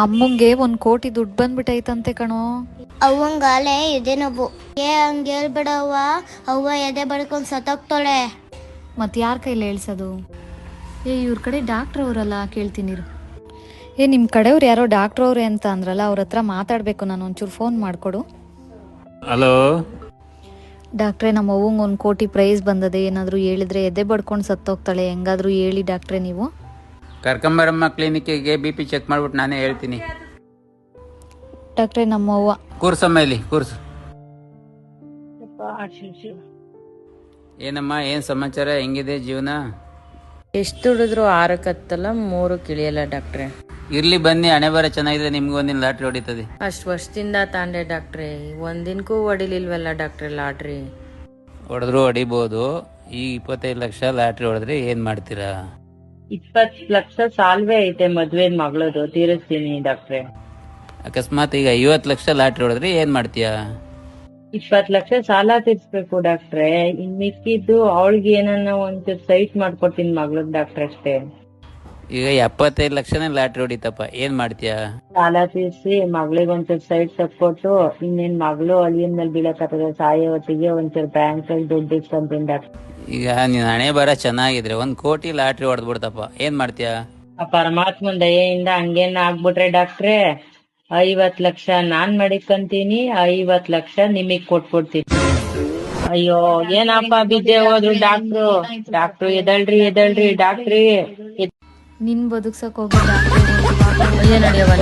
ಅಮ್ಮಂಗೆ 1 ಕೋಟಿ ದುಡ್ಡು ಬಂದ್ಬಿಟ್ಟೈತಂತೆ ಕಣೋ. ಅವಂಗಾಲೆ ಎದೆ ನೋವು. ಹಂಗ ಹೇಳ್ಬಿಡವ್ವ, ಅವ್ವ ಎದೆ ಬಡ್ಕೊಂಡ್ ಸತ್ತೋಗ್ತಾಳೆ. ಮತ್ತೆ ಯಾರ ಕೈಲಿ ಹೇಳ್ಸೋದು? ಇವ್ರ ಕಡೆ ಡಾಕ್ಟ್ರ್ ಅವರಲ್ಲ, ಕೇಳ್ತೀನಿ. ನಿಮ್ಮ ಕಡೆಯವ್ರು ಯಾರೋ ಡಾಕ್ಟ್ರ್ ಅವ್ರೆ ಅಂತ ಅಂದ್ರಲ್ಲ, ಅವ್ರ ಹತ್ರ ಮಾತಾಡಬೇಕು. ನಾನು ಒಂಚೂರು ಫೋನ್ ಮಾಡಿಕೊಡು. ಹಲೋ ಡಾಕ್ಟ್ರೇ, ನಮ್ಮ ಅವ್ವಂಗೆ 1 ಕೋಟಿ ಪ್ರೈಸ್ ಬಂದದೆ. ಏನಾದರೂ ಹೇಳಿದ್ರೆ ಎದೆ ಬಡ್ಕೊಂಡು ಸತ್ತೋಗ್ತಾಳೆ. ಹೆಂಗಾದರೂ ಹೇಳಿ ಡಾಕ್ಟ್ರೇ ನೀವು. ಕರ್ಕೊಂಬರಮ್ಮ ಕ್ಲಿನಿಕ್ಕಿಗೆ, BP ಚೆಕ್ ಮಾಡ್ಬಿಟ್ಟು ನಾನೇ ಹೇಳ್ತೀನಿ. ಡಾಕ್ಟ್ರೇ, ನಮ್ಮ ಅವ್ವ. ಕೂರ್ಸಮ್ಮ ಇಲ್ಲಿ, ಕೂರ್ಸು. ಏನಮ್ಮ, ಏನ್ ಸಮಾಚಾರ? ಹೆಂಗಿದೆ ಜೀವನ? ಎಷ್ಟು ದುಡಿದ್ರು 6ಕ್ಕೆ ಹತ್ತಲ್ಲ, 3ಕ್ಕೆ ಇಳಿಯಲ್ಲ ಡಾಕ್ಟ್ರೆ. ಇರ್ಲಿ ಬನ್ನಿ, ಹಣೆ ಬರ ಚೆನ್ನಾಗಿದೆ, ನಿಮ್ಗೆ ಒಂದಿನ ಲಾಟ್ರಿ ಹೊಡಿತದೆ. ಅಷ್ಟು ವರ್ಷದಿಂದ ತಾಂಡೆ ಡಾಕ್ಟ್ರೆ, ಒಂದಿನಕ್ಕೂ ಹೊಡಿಲಿಲ್ವಲ್ಲ ಡಾಕ್ಟ್ರೆ ಲಾಟ್ರಿ. ಹೊಡೆದ್ರು ಹೊಡಿಬಹುದು. ಈ 25 ಲಕ್ಷ ಲಾಟ್ರಿ ಹೊಡೆದ್ರೆ ಏನ್ ಮಾಡ್ತೀರಾ? 20 ಲಕ್ಷ ಸಾಲ್ವೇ ಐತೆ ಮದ್ವೆ ಮಗಳದು, ತೀರಿಸ್ತೀನಿ ಡಾಕ್ಟ್ರೆ. ಅಕಸ್ಮಾತ್ ಈಗ 50 ಲಕ್ಷ ಲಾಟ್ರಿ ಹೊಡೆದ್ರೆ ಏನ್ ಮಾಡ್ತೀಯಾ? 20 ಲಕ್ಷ ಸಾಲ ತೀರ್ಸ್ಬೇಕು ಡಾಕ್ಟ್ರೆ. ಇನ್ ಮಿಕ್ಕಿದ್ದು ಅವಳಿಗೆ ಏನನ್ನ ಒಂಚೂರು ಸೈಟ್ ಮಾಡ್ಕೊಡ್ತೀನಿ ಮಗಳದ್ ಡಾಕ್ಟ್ರೆ ಅಷ್ಟೇ. ಈಗ 75 ಲಕ್ಷನೇ ಲಾಟ್ರಿ ಹೊಡಿತಪ್ಪ, ಏನ್ ಮಾಡ್ತೀಯಾ? ಸಾಲ ತೀರ್ಸಿ ಮಗಳಿಗೆ ಒಂಚೂರು ಸೈಟ್ ತಕ್ಕೊಟ್ಟು, ಇನ್ನೇನ್ ಮಗಳು ಅಳಿಯನ್ ಮೇಲೆ ಬೀಳಕತ್ತದ, ಸಾಯೋ ಹೊತ್ತಿಗೆ ಒಂಚೂರು ಬ್ಯಾಂಕ್ ಅಲ್ಲಿ ದುಡ್ಡು ಇಟ್ಕೊಂತೀನಿ ಡಾಕ್ಟ್ರೆ. ಈಗ ನೀನ್ ಹಣೆ ಬರ ಚೆನ್ನಾಗಿದ್ರೆ 1 ಕೋಟಿ ಲಾಟ್ರಿ ಹೊಡೆದ್ಬಿಡ್ತಪ್ಪ, ಏನ್ ಮಾಡ್ತೀಯಾ? ಆ ಪರಮಾತ್ಮನ್ ದಯೆಯಿಂದ ಹಂಗೇನ ಆಗ್ಬಿಟ್ರೆ ಡಾಕ್ಟ್ರೆ, 50 ಲಕ್ಷ ನಾನ್ ಮಡಿಕಂತೀನಿ, 50 ಲಕ್ಷ ನಿಮಗ್ ಕೊಟ್ಬಿಡ್ತೀನಿ. ಅಯ್ಯೋ ಏನಪ್ಪ ಬಿದ್ದೆ ಹೋದ್ರು ಡಾಕ್ಟ್ರು ಎದಳ್ರಿ ಡಾಕ್ಟ್ರಿ. ನಿನ್ ಬದುಕ್ಸಕ್ ಹೋಗಿ ನಡೆಯವ